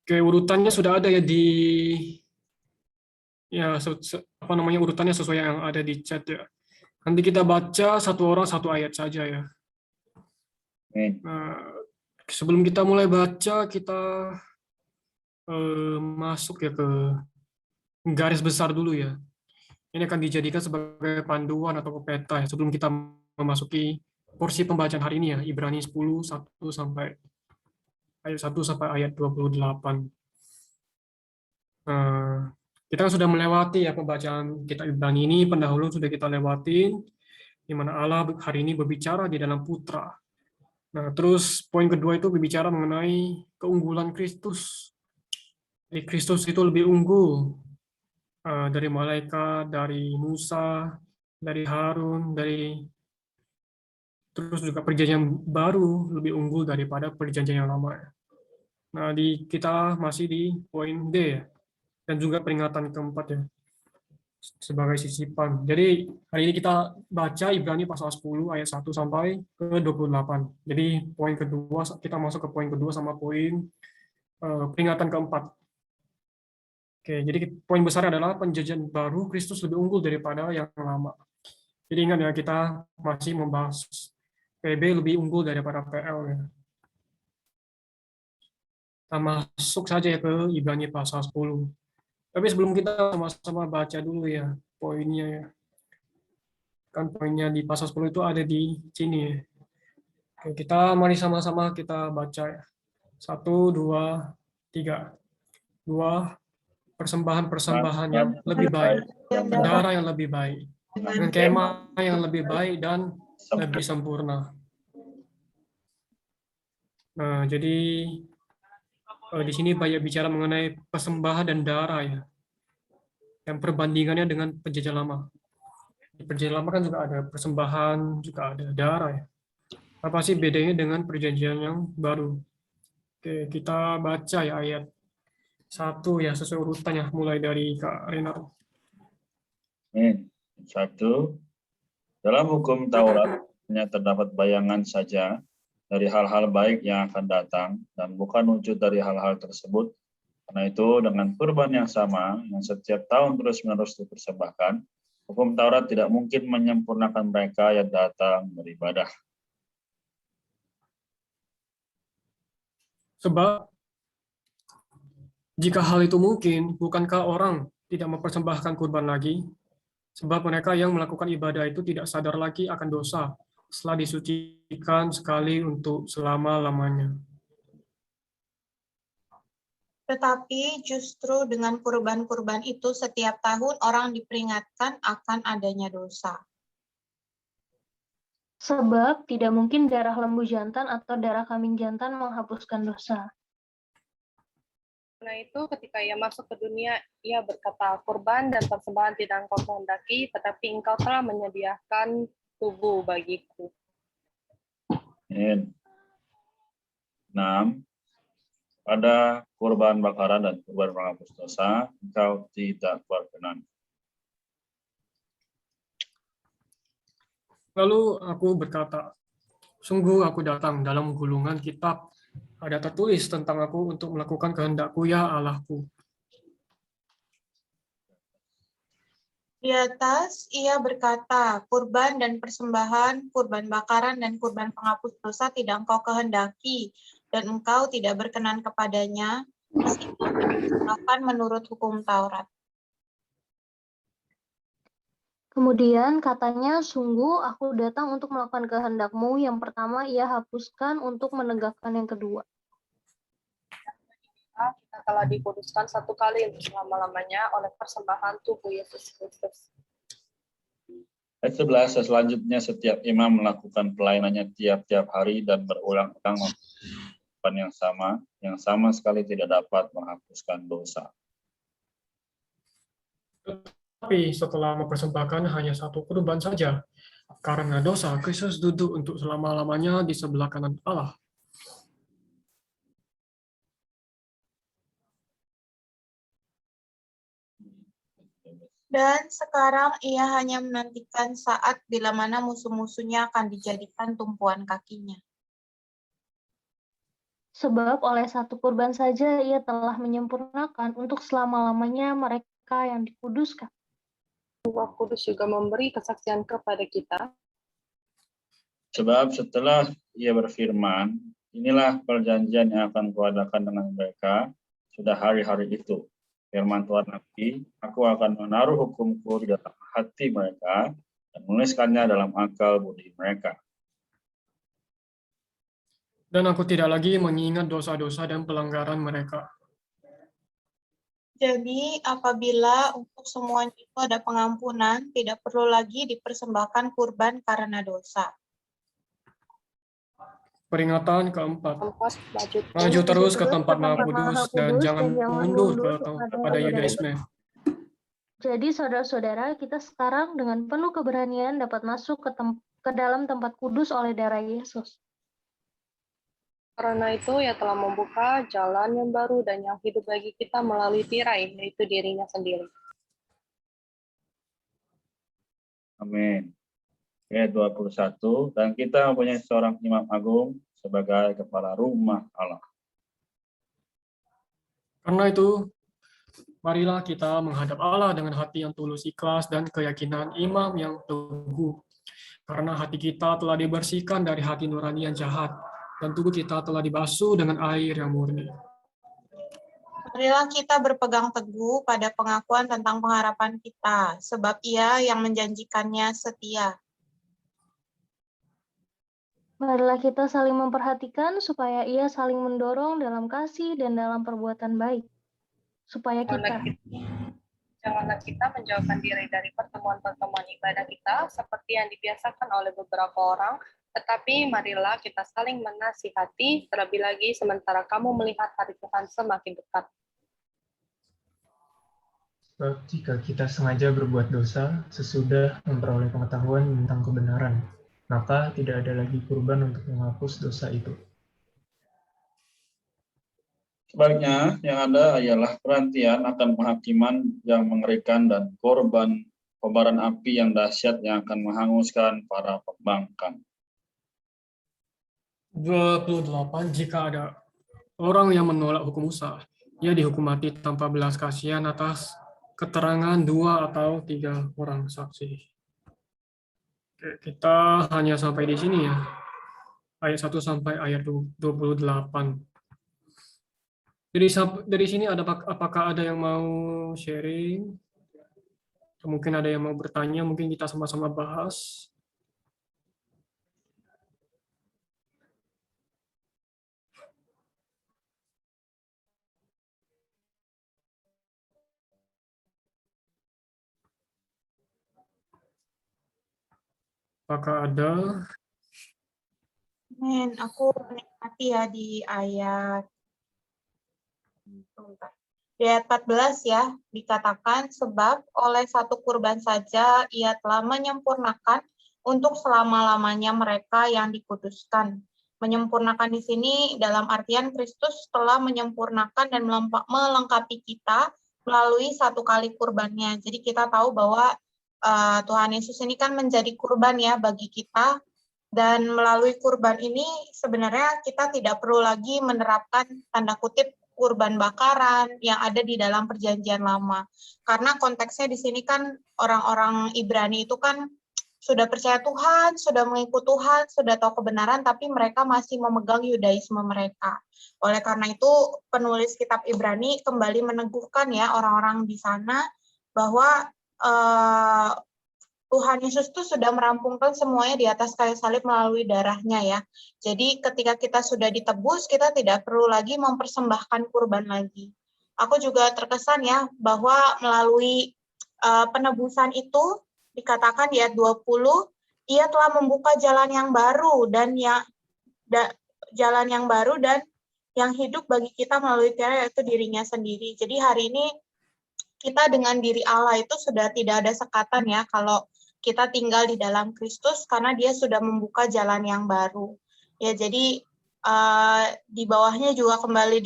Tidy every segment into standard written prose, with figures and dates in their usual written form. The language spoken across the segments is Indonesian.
Oke, urutannya sudah ada ya di ya urutannya sesuai yang ada di chat ya. Nanti kita baca satu orang satu ayat saja ya. Amin. Nah, sebelum kita mulai baca, kita masuk ya ke garis besar dulu ya. Ini akan dijadikan sebagai panduan atau peta ya, sebelum kita memasuki porsi pembacaan hari ini ya, Ibrani 10, 1 sampai ayat 1 sampai ayat 28. Nah, kita kan sudah melewati ya pembacaan kitab Ibrani ini, pendahuluan sudah kita lewatin, di mana Allah hari ini berbicara di dalam Putra. Nah, terus poin kedua itu berbicara mengenai keunggulan Kristus. Jadi Kristus itu lebih unggul dari malaikat, dari Musa, dari Harun, dari terus juga perjanjian baru lebih unggul daripada perjanjian yang lama. Nah, kita masih di poin D ya, dan juga peringatan keempat ya, sebagai sisipan. Jadi hari ini kita baca Ibrani pasal 10 ayat 1 sampai ke 28. Jadi poin kedua, kita masuk ke poin kedua sama poin peringatan keempat. Oke, jadi poin besar adalah penjajahan baru Kristus lebih unggul daripada yang lama. Jadi ingat ya, kita masih membahas PB lebih unggul daripada PL ya. Kita masuk saja ya ke Ibrani pasal 10. Tapi sebelum kita sama-sama baca dulu ya poinnya ya. Kan poinnya di pasal 10 itu ada di sini ya. Oke, mari sama-sama kita baca ya. 1, 2, 3. 2, persembahan-persembahan yang lebih baik, darah yang lebih baik, dengan kemah yang lebih baik dan lebih sempurna. Nah, jadi di sini banyak bicara mengenai persembahan dan darah ya, yang perbandingannya dengan perjanjian lama. Di perjanjian lama kan juga ada persembahan, juga ada darah ya. Apa sih bedanya dengan perjanjian yang baru? Oke, kita baca ya ayat 1 ya, sesuai urutannya, mulai dari Kak Renar. Amin. 1. Dalam hukum Taurat hanya terdapat bayangan saja dari hal-hal baik yang akan datang dan bukan wujud dari hal-hal tersebut. Karena itu dengan kurban yang sama yang setiap tahun terus-menerus dipersembahkan, hukum Taurat tidak mungkin menyempurnakan mereka yang datang beribadah. Sebab jika hal itu mungkin, bukankah orang tidak mempersembahkan kurban lagi? Sebab mereka yang melakukan ibadah itu tidak sadar lagi akan dosa setelah disucikan sekali untuk selama-lamanya. Tetapi justru dengan kurban-kurban itu setiap tahun orang diperingatkan akan adanya dosa. Sebab tidak mungkin darah lembu jantan atau darah kambing jantan menghapuskan dosa. Karena itu ketika ia masuk ke dunia, ia berkata, kurban dan persembahan tidak engkau kehendaki, tetapi engkau telah menyediakan tubuh bagiku. 6. Pada kurban bakaran dan kurban penghapus dosa, engkau tidak berkenan. Lalu aku berkata, sungguh aku datang, dalam gulungan kitab ada tertulis tentang aku untuk melakukan kehendakku ya Allahku. Di atas ia berkata, kurban dan persembahan, kurban bakaran dan kurban penghapus dosa tidak engkau kehendaki, dan engkau tidak berkenan kepadanya, meskipun dipersembahkan menurut hukum Taurat. Kemudian katanya, sungguh aku datang untuk melakukan kehendakmu. Yang pertama ia hapuskan untuk menegakkan yang kedua. Kita telah dikuduskan satu kali untuk selama-lamanya oleh persembahan tubuh Yesus Kristus. Ayat 11, selanjutnya setiap imam melakukan pelayanannya tiap-tiap hari dan berulang-ulang melakukan yang sama sekali tidak dapat menghapuskan dosa. Tapi setelah mempersembahkan hanya satu kurban saja, karena dosa, Kristus duduk untuk selama-lamanya di sebelah kanan Allah. Dan sekarang ia hanya menantikan saat bila mana musuh-musuhnya akan dijadikan tumpuan kakinya. Sebab oleh satu kurban saja ia telah menyempurnakan untuk selama-lamanya mereka yang dikuduskan. Roh Kudus juga memberi kesaksian kepada kita. Sebab setelah ia berfirman, inilah perjanjian yang akan kuadakan dengan mereka sudah hari-hari itu. Firman Tuhan Nabi, aku akan menaruh hukumku di dalam hati mereka dan menuliskannya dalam akal budi mereka. Dan aku tidak lagi mengingat dosa-dosa dan pelanggaran mereka. Jadi apabila untuk semuanya itu ada pengampunan, tidak perlu lagi dipersembahkan kurban karena dosa. Peringatan keempat. Maju Maju terus ke tempat Maha Maha Kudus dan jangan mundur kepada Yudaisme. Jadi saudara-saudara, kita sekarang dengan penuh keberanian dapat masuk ke dalam tempat kudus oleh darah Yesus. Karena itu, ia telah membuka jalan yang baru dan yang hidup bagi kita melalui tirai, yaitu dirinya sendiri. Amin. Ayat 21, dan kita mempunyai seorang imam agung sebagai kepala rumah Allah. Karena itu, marilah kita menghadap Allah dengan hati yang tulus ikhlas dan keyakinan imam yang teguh. Karena hati kita telah dibersihkan dari hati nurani yang jahat, dan tubuh kita telah dibasuh dengan air yang murni. Marilah kita berpegang teguh pada pengakuan tentang pengharapan kita, sebab Ia yang menjanjikannya setia. Marilah kita saling memperhatikan supaya ia saling mendorong dalam kasih dan dalam perbuatan baik. Supaya kita Janganlah kita menjauhkan diri dari pertemuan-pertemuan ibadah kita seperti yang dibiasakan oleh beberapa orang, tetapi marilah kita saling menasihati, terlebih lagi sementara kamu melihat hari Tuhan semakin dekat. Sebab jika kita sengaja berbuat dosa sesudah memperoleh pengetahuan tentang kebenaran, maka tidak ada lagi kurban untuk menghapus dosa itu. Sebaliknya, yang ada ialah perantian akan penghakiman yang mengerikan dan korban kobaran api yang dahsyat yang akan menghanguskan para pembangkang. 28. Jika ada orang yang menolak hukum Musa, ia dihukum mati tanpa belas kasihan atas keterangan 2 atau 3 orang saksi. Oke, kita hanya sampai di sini ya. Ayat 1 sampai ayat 28. Jadi dari sini apakah ada yang mau sharing? Atau mungkin ada yang mau bertanya, mungkin kita sama-sama bahas. Apakah ada? Amin. Aku menikmati ya di ayat 14 ya, dikatakan sebab oleh satu kurban saja ia telah menyempurnakan untuk selama-lamanya mereka yang dikuduskan. Menyempurnakan di sini dalam artian Kristus telah menyempurnakan dan melengkapi kita melalui satu kali kurbannya. Jadi kita tahu bahwa Tuhan Yesus ini kan menjadi kurban ya bagi kita, dan melalui kurban ini sebenarnya kita tidak perlu lagi menerapkan tanda kutip kurban bakaran yang ada di dalam perjanjian lama. Karena konteksnya di sini kan orang-orang Ibrani itu kan sudah percaya Tuhan, sudah mengikut Tuhan, sudah tahu kebenaran, tapi mereka masih memegang Yudaisme mereka. Oleh karena itu penulis kitab Ibrani kembali meneguhkan ya orang-orang di sana bahwa Tuhan Yesus itu sudah merampungkan semuanya di atas kayu salib melalui darahnya ya. Jadi ketika kita sudah ditebus, kita tidak perlu lagi mempersembahkan kurban lagi. Aku juga terkesan ya bahwa melalui penebusan itu dikatakan di ayat 20, ia telah membuka jalan yang baru dan yang hidup bagi kita melalui tirai, yaitu dirinya sendiri. Jadi hari ini kita dengan diri Allah itu sudah tidak ada sekatan ya kalau kita tinggal di dalam Kristus karena dia sudah membuka jalan yang baru. Ya jadi di bawahnya juga kembali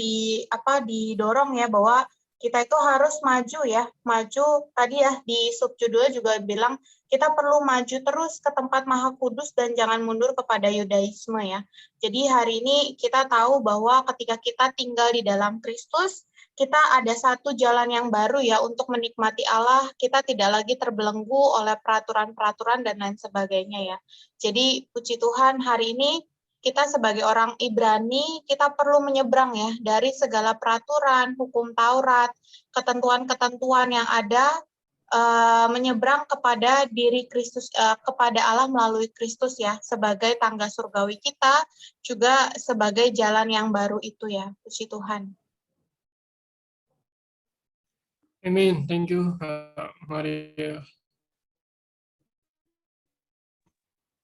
didorong ya bahwa kita itu harus maju ya, maju tadi ya di subjudul juga bilang kita perlu maju terus ke tempat Maha Kudus dan jangan mundur kepada Yudaisme ya. Jadi hari ini kita tahu bahwa ketika kita tinggal di dalam Kristus, kita ada satu jalan yang baru ya untuk menikmati Allah, kita tidak lagi terbelenggu oleh peraturan-peraturan dan lain sebagainya ya. Jadi puji Tuhan hari ini kita sebagai orang Ibrani, kita perlu menyeberang ya dari segala peraturan, hukum Taurat, ketentuan-ketentuan yang ada, menyeberang kepada diri Kristus, kepada Allah melalui Kristus ya, sebagai tangga surgawi kita, juga sebagai jalan yang baru itu ya, puji Tuhan. Amin. Thank you, Kak Maria.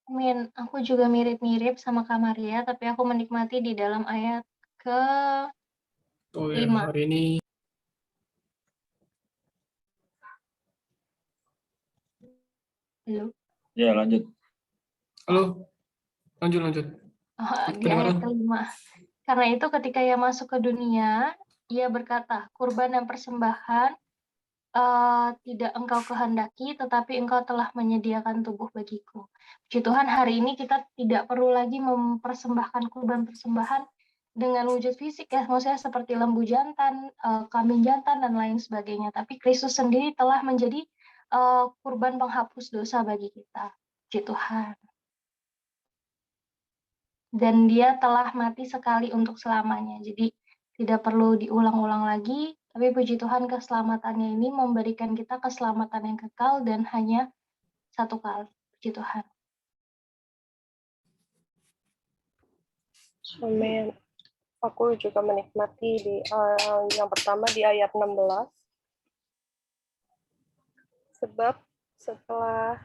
Amin. Aku juga mirip-mirip sama Kak Maria, tapi aku menikmati di dalam ayat ke Oh ya, 5. hari ini Halo. Ya, lanjut. halo, lanjut. Di ayat Kedengaran? ke-5. Karena itu ketika ia masuk ke dunia, ia berkata, kurban dan persembahan tidak engkau kehendaki, tetapi engkau telah menyediakan tubuh bagiku. Puji Tuhan, hari ini kita tidak perlu lagi mempersembahkan kurban persembahan dengan wujud fisik ya, maksudnya seperti lembu jantan, kambing jantan, dan lain sebagainya. Tapi Kristus sendiri telah menjadi kurban penghapus dosa bagi kita. Puji Tuhan. Dan dia telah mati sekali untuk selamanya. Jadi tidak perlu diulang-ulang lagi, tapi puji Tuhan keselamatannya ini memberikan kita keselamatan yang kekal dan hanya satu kali. Puji Tuhan. Amin. Aku juga menikmati di yang pertama di ayat 16. Sebab setelah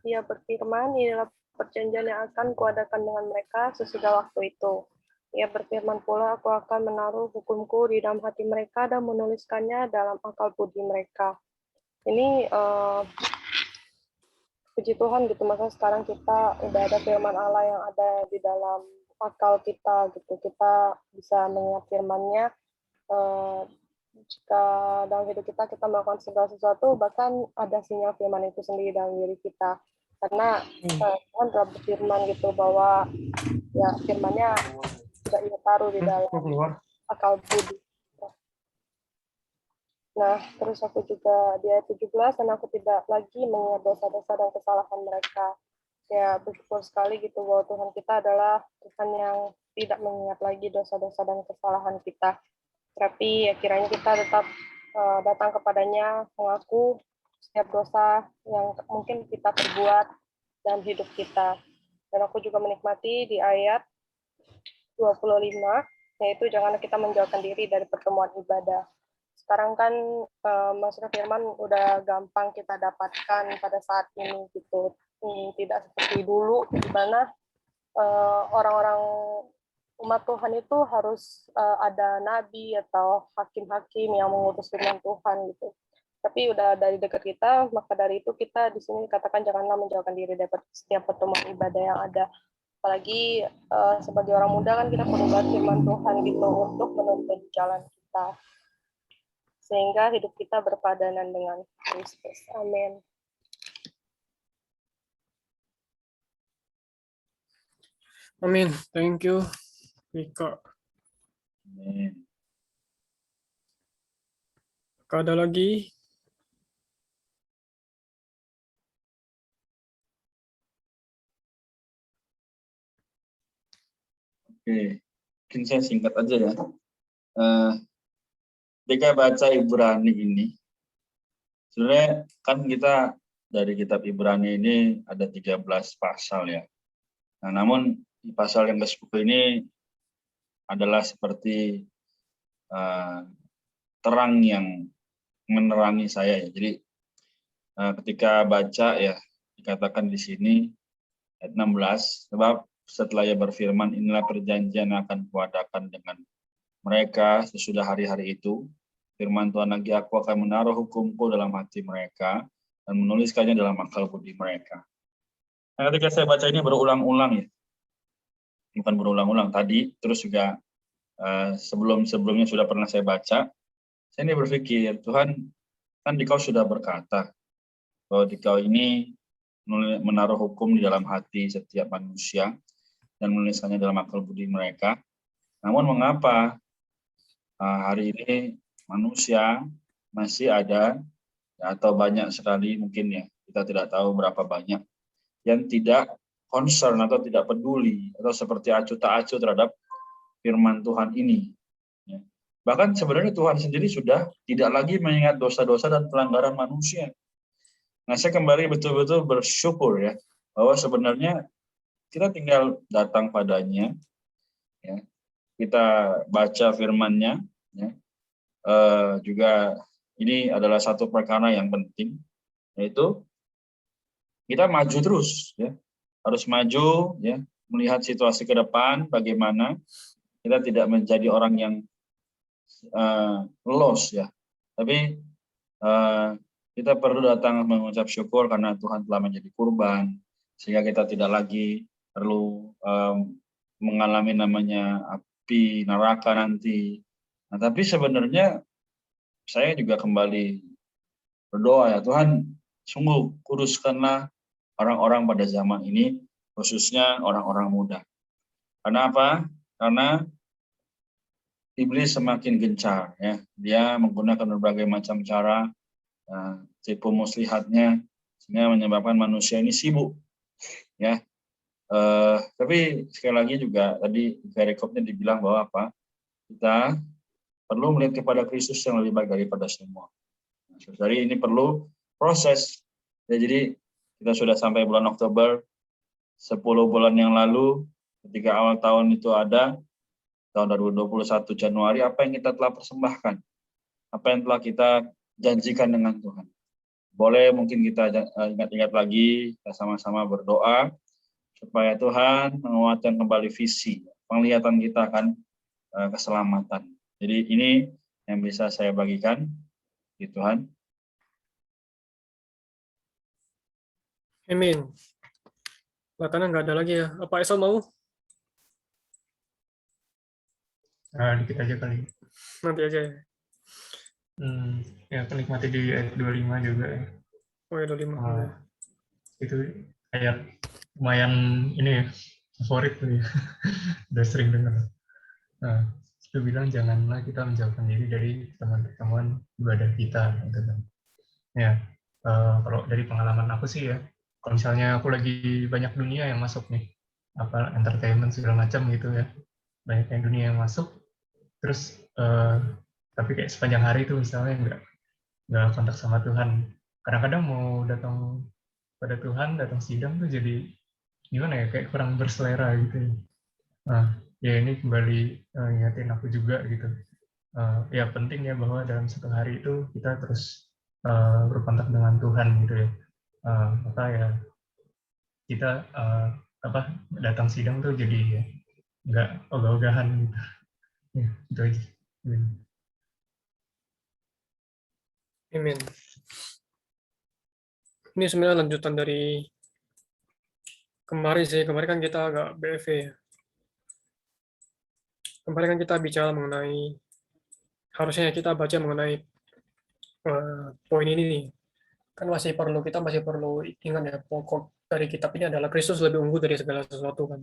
ia berfirman, inilah perjanjian yang akan kuadakan dengan mereka sesudah waktu itu. Ia berfirman pula, aku akan menaruh hukumku di dalam hati mereka dan menuliskannya dalam akal budi mereka. Ini puji Tuhan gitu, maka sekarang kita udah ada firman Allah yang ada di dalam akal kita gitu. Kita bisa mengingat firman-Nya. Jika dalam hidup kita melakukan segala sesuatu, bahkan ada sinyal firman itu sendiri dalam diri kita. Karena Tuhan telah berfirman gitu bahwa ya firman-Nya sudah ia taruh di dalam akal budi. Nah, terus aku juga di ayat 17, dan aku tidak lagi mengingat dosa-dosa dan kesalahan mereka. Ya, bersyukur sekali gitu bahwa Tuhan kita adalah Tuhan yang tidak mengingat lagi dosa-dosa dan kesalahan kita. Tapi ya kiranya kita tetap datang kepadanya, mengaku setiap dosa yang mungkin kita perbuat dalam hidup kita. Dan aku juga menikmati di ayat 25, yaitu janganlah kita menjauhkan diri dari pertemuan ibadah. Sekarang kan maksudnya firman udah gampang kita dapatkan pada saat ini gitu. Tidak seperti dulu di mana orang-orang umat Tuhan itu harus ada nabi atau hakim-hakim yang mengutus firman Tuhan gitu. Tapi udah dari dekat kita, maka dari itu kita di sini dikatakan janganlah menjauhkan diri dari setiap pertemuan ibadah yang ada. Apalagi sebagai orang muda kan kita perlu banget firman Tuhan gitu untuk menuntun jalan kita. Sehingga hidup kita berpadanan dengan Kristus. Amin. Amin. Thank you, Mika. Amin. Ada lagi? Oke, mungkin saya singkat aja ya. Ketika baca Ibrani ini, sebenarnya kan kita dari kitab Ibrani ini ada 13 pasal ya. Nah, namun di pasal yang ke-10 ini adalah seperti terang yang menerangi saya ya. Jadi ketika baca ya dikatakan di sini ayat 16, sebab setelah ia berfirman, inilah perjanjian yang akan kuadakan dengan mereka sesudah hari-hari itu. Firman Tuhan lagi, aku akan menaruh hukumku dalam hati mereka dan menuliskannya dalam akal budi mereka. Nah, ketika saya baca ini berulang-ulang ya, bukan berulang-ulang tadi, terus juga sebelum-sebelumnya sudah pernah saya baca saya ini berpikir, Tuhan, kan Dikau sudah berkata bahwa Dikau ini menaruh hukum di dalam hati setiap manusia dan menuliskannya dalam akal budi mereka. Namun mengapa hari ini manusia masih ada, atau banyak sekali mungkin ya, kita tidak tahu berapa banyak, yang tidak concern atau tidak peduli atau seperti acuh tak acuh terhadap firman Tuhan ini. Ya. Bahkan sebenarnya Tuhan sendiri sudah tidak lagi mengingat dosa-dosa dan pelanggaran manusia. Nah, saya kembali betul-betul bersyukur ya, bahwa sebenarnya kita tinggal datang padanya, ya. Kita baca firman-Nya, ya. Juga ini adalah satu perkara yang penting, yaitu kita maju terus, ya. Harus maju, ya, melihat situasi ke depan bagaimana kita tidak menjadi orang yang lost, ya, tapi kita perlu datang mengucap syukur karena Tuhan telah menjadi kurban, sehingga kita tidak lagi perlu mengalami namanya api neraka nanti. Nah, tapi sebenarnya saya juga kembali berdoa, ya Tuhan, sungguh kuduskanlah orang-orang pada zaman ini, khususnya orang-orang muda. Karena apa? Karena iblis semakin gencar, ya. Dia menggunakan berbagai macam cara, tipu muslihatnya, sehingga menyebabkan manusia ini sibuk, ya. Tapi sekali lagi juga tadi perikopnya dibilang bahwa apa? Kita perlu melihat kepada Kristus yang lebih baik daripada semua. Jadi ini perlu proses. Ya, jadi kita sudah sampai bulan Oktober, 10 bulan yang lalu, ketika awal tahun itu ada, tahun 2021 Januari, apa yang kita telah persembahkan? Apa yang telah kita janjikan dengan Tuhan? Boleh mungkin kita ingat-ingat lagi, kita sama-sama berdoa, supaya Tuhan menguatkan kembali visi, penglihatan kita akan keselamatan. Jadi ini yang bisa saya bagikan di Tuhan. Amin. Kelihatannya nggak ada lagi ya. Apa Esau mau? Dikit aja kali. Nanti aja ya. Ya, penikmati di ayat 25 juga ya. Oh ya, 25. Itu ayat lumayan ini ya, favorit tuh ya. Udah sering dengar. Nah, itu bilang janganlah kita menjauhkan diri dari teman-teman ibadah kita. Gitu kan. Ya, kalau dari pengalaman aku sih ya, kalau misalnya aku lagi banyak dunia yang masuk nih, apa entertainment segala macam gitu ya, banyak yang dunia yang masuk, terus tapi kayak sepanjang hari itu misalnya nggak kontak sama Tuhan. Kadang-kadang mau datang pada Tuhan, datang sidang tuh jadi gimana ya, kayak kurang berselera gitu ya. Nah, ya ini kembali ngingetin aku juga gitu. Ya penting ya bahwa dalam satu hari itu kita terus berkontak dengan Tuhan gitu ya. Maka ya kita datang sidang tuh jadi ya, nggak ogah-ogahan gitu. Ya, itu aja. Amin. Ini sebenarnya lanjutan dari kemarin sih. Kemarin kan kita agak BFV ya. Kemarin kan kita bicara mengenai, harusnya kita baca mengenai poin ini nih. Kan kita masih perlu ingat ya, pokok dari kitab ini adalah Kristus lebih unggul dari segala sesuatu kan.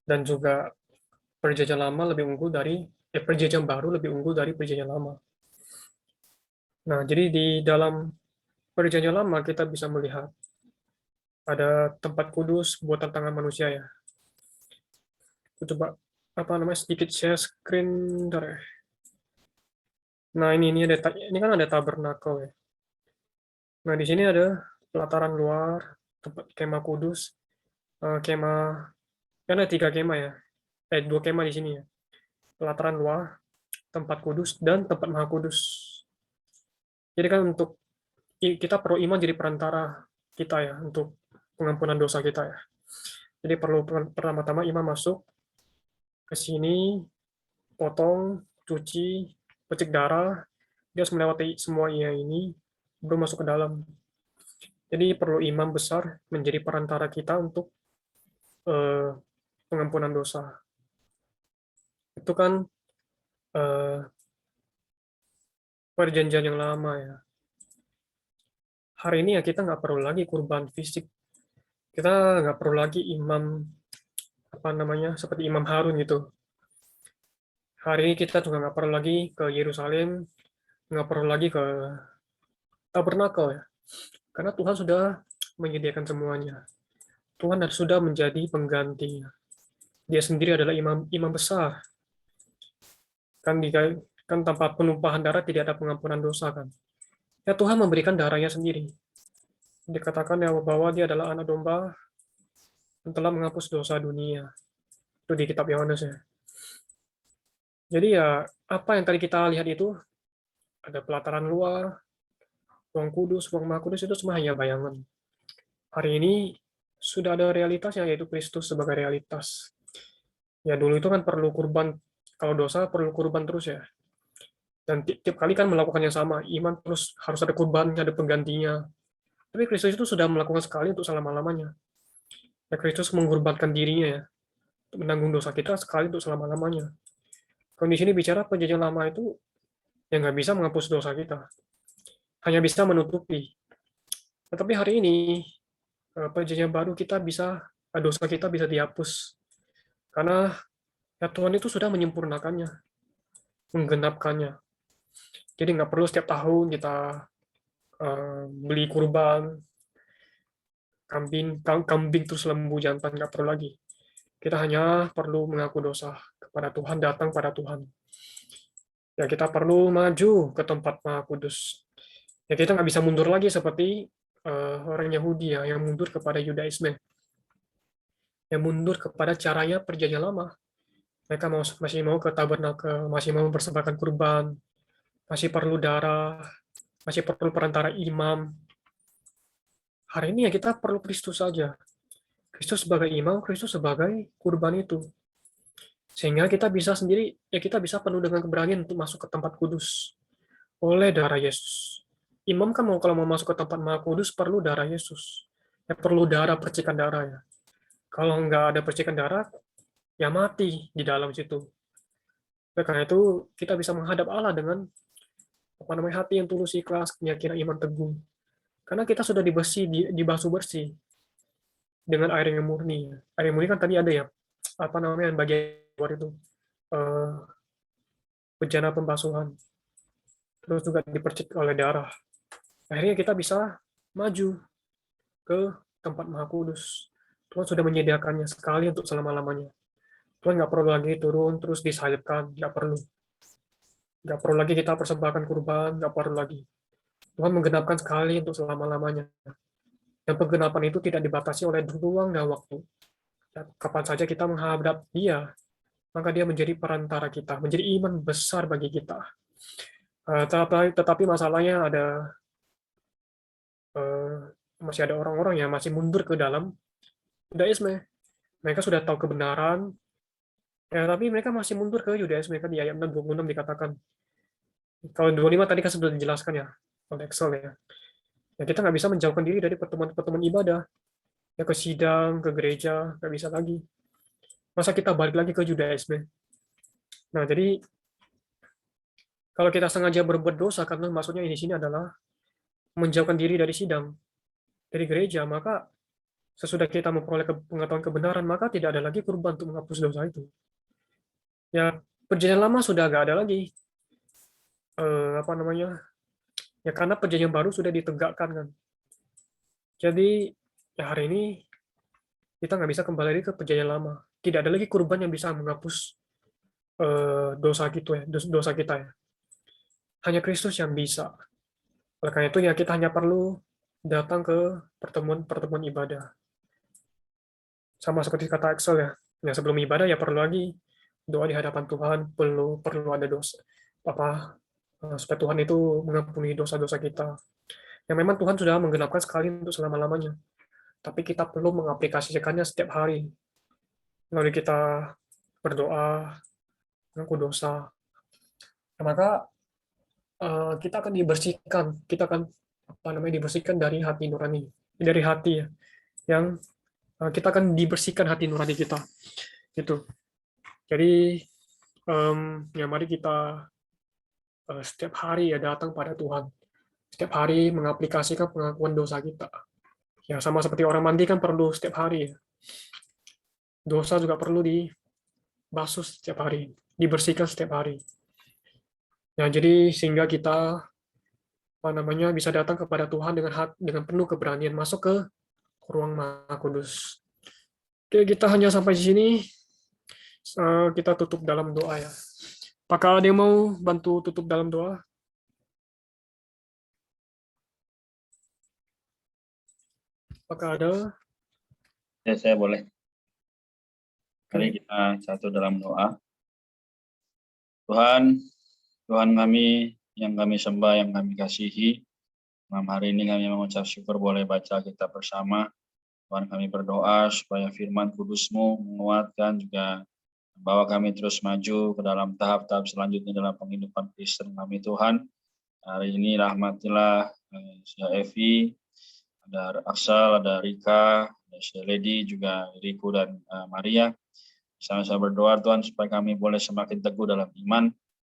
Dan juga perjanjian lama lebih unggul dari, perjanjian baru lebih unggul dari perjanjian lama. Nah, jadi di dalam perjanjian lama kita bisa melihat ada tempat kudus buatan tangan manusia ya. Aku coba sedikit share screen bentar ya. Nah, ini kan ada tabernakel ya. Nah, di sini ada pelataran luar, tempat kemah kudus, kemah, kan ada 3 kemah ya. 2 kemah di sini ya. Pelataran luar, tempat kudus, dan tempat maha kudus. Jadi kan kita perlu iman jadi perantara kita ya, untuk pengampunan dosa kita ya. Jadi perlu pertama-tama iman masuk ke sini, potong, cuci, pecik darah, dia harus melewati semua ini, baru masuk ke dalam. Jadi perlu imam besar menjadi perantara kita untuk pengampunan dosa. Itu kan perjanjian yang lama ya. Hari ini ya kita nggak perlu lagi kurban fisik. Kita nggak perlu lagi imam seperti Imam Harun gitu. Hari ini kita juga nggak perlu lagi ke Yerusalem, nggak perlu lagi ke tabernakel ya. Karena Tuhan sudah menyediakan semuanya. Tuhan sudah menjadi penggantinya. Dia sendiri adalah imam besar. Kan tanpa penumpahan darah tidak ada pengampunan dosa kan. Ya Tuhan memberikan darahnya sendiri. Dikatakan ya bahwa dia adalah anak domba yang telah menghapus dosa dunia. Itu di kitab Yohanes ya. Jadi ya apa yang tadi kita lihat itu ada pelataran luar, ruang kudus, ruang maha kudus itu semua hanya bayangan. Hari ini sudah ada realitasnya yaitu Kristus sebagai realitas. Ya dulu itu kan perlu kurban, kalau dosa perlu kurban terus ya. Dan tiap kali kan melakukan yang sama, iman terus harus ada kurbannya, ada penggantinya. Tapi Kristus itu sudah melakukan sekali untuk selama-lamanya. Ya Kristus mengorbankan dirinya ya, untuk menanggung dosa kita sekali untuk selama-lamanya. Kalau di sini bicara perjanjian lama itu yang nggak bisa menghapus dosa kita, hanya bisa menutupi. Tetapi hari ini perjanjian baru dosa kita bisa dihapus karena ya Tuhan itu sudah menyempurnakannya, menggenapkannya. Jadi nggak perlu setiap tahun kita beli kurban kambing terus lembu jantan, nggak perlu lagi. Kita hanya perlu mengaku dosa kepada Tuhan, datang pada Tuhan. Ya kita perlu maju ke tempat Maha Kudus. Ya kita nggak bisa mundur lagi seperti orang Yahudi ya, yang mundur kepada Yudaisme, yang mundur kepada caranya perjanjian lama. Mereka masih mau ke tabernakel, masih mau mempersembahkan kurban, masih perlu darah, masih perlu perantara imam. Hari ini ya kita perlu Kristus saja. Kristus sebagai imam, Kristus sebagai kurban itu. Sehingga kita bisa sendiri, ya kita bisa penuh dengan keberanian untuk masuk ke tempat kudus oleh darah Yesus. Imam kan kalau mau masuk ke tempat Maha Kudus perlu darah Yesus. Ya perlu darah, percikan darah ya. Kalau nggak ada percikan darah, ya mati di dalam situ. Karena itu kita bisa menghadap Allah dengan hati yang tulus, ikhlas, keyakinan iman teguh. Karena kita sudah dibasuh bersih dengan air yang murni. Air yang murni kan tadi ada ya, bagian luar itu bejana pembasuhan. Terus juga dipercik oleh darah. Akhirnya kita bisa maju ke tempat Maha Kudus. Tuhan sudah menyediakannya sekali untuk selama-lamanya. Tuhan nggak perlu lagi turun terus disalibkan, nggak perlu. Nggak perlu lagi kita persembahkan kurban, nggak perlu lagi. Tuhan menggenapkan sekali untuk selama-lamanya. Dan penggenapan itu tidak dibatasi oleh ruang dan waktu. Dan kapan saja kita menghadap Dia, maka Dia menjadi perantara kita, menjadi iman besar bagi kita. Tetapi masalahnya masih ada orang-orang yang masih mundur ke dalam Yudaisme. Mereka sudah tahu kebenaran, ya, tapi mereka masih mundur ke Yudaisme. Mereka di ayat 26 dikatakan. Kalau 25 tadi kan sudah dijelaskan ya oleh Excel ya. Ya kita nggak bisa menjauhkan diri dari pertemuan-pertemuan ibadah. Ya ke sidang, ke gereja, nggak bisa lagi. Masa kita balik lagi ke Yudaisme? Nah, jadi kalau kita sengaja berbuat dosa, karena maksudnya di sini adalah menjauhkan diri dari sidang, dari gereja, maka sesudah kita memperoleh pengetahuan kebenaran, maka tidak ada lagi kurban untuk menghapus dosa itu. Ya, perjanjian lama sudah nggak ada lagi. Ya karena perjanjian baru sudah ditegakkan kan. Jadi ya hari ini kita nggak bisa kembali lagi ke perjanjian lama. Tidak ada lagi kurban yang bisa menghapus dosa kita ya. Hanya Kristus yang bisa. Oleh karena itu ya kita hanya perlu datang ke pertemuan ibadah. Sama seperti kata Axel ya. Yang sebelum ibadah ya perlu lagi doa di hadapan Tuhan, perlu ada dosa supaya Tuhan itu mengampuni dosa-dosa kita. Yang memang Tuhan sudah menggenapkan sekali untuk selama-lamanya. Tapi kita perlu mengaplikasikannya setiap hari. Lalu kita berdoa, mengaku dosa. Nah, maka kita akan dibersihkan. Kita akan dibersihkan dari hati nurani, dari hati ya, yang kita akan dibersihkan hati nurani kita. Gitu. Jadi ya mari kita setiap hari ya datang pada Tuhan. Setiap hari mengaplikasikan pengakuan dosa kita. Ya sama seperti orang mandi kan perlu setiap hari. Dosa juga perlu dibasuh setiap hari, dibersihkan setiap hari. Nah, jadi sehingga kita bisa datang kepada Tuhan dengan penuh keberanian masuk ke ruang Maha Kudus. Oke, kita hanya sampai di sini. Kita tutup dalam doa ya. Apakah ada yang mau bantu tutup dalam doa? Apakah ada? Ya, saya boleh. Mari kita satu dalam doa. Tuhan kami yang kami sembah, yang kami kasihi, malam hari ini kami mengucap syukur boleh baca kita bersama. Tuhan kami berdoa supaya firman kudus-Mu menguatkan juga bahwa kami terus maju ke dalam tahap-tahap selanjutnya dalam penghidupan Kristen kami Tuhan. Hari ini rahmatilah Evi, ada Aksal, ada Rika, ada Lady, juga Riku dan Maria. Sama-sama berdoa Tuhan supaya kami boleh semakin teguh dalam iman.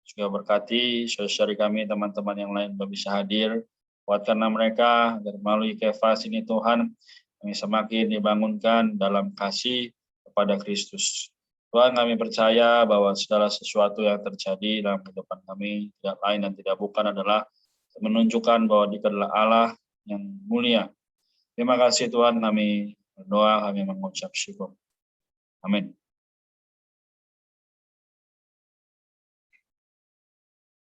Juga berkati saudara kami, teman-teman yang lain bisa hadir. Kuatkanlah mereka agar melalui kefas ini Tuhan, kami semakin dibangunkan dalam kasih kepada Kristus. Tuhan, kami percaya bahwa segala sesuatu yang terjadi dalam kehidupan kami tidak lain dan tidak bukan adalah menunjukkan bahwa Dia adalah Allah yang mulia. Terima kasih Tuhan, kami berdoa, kami mengucap syukur. Amin.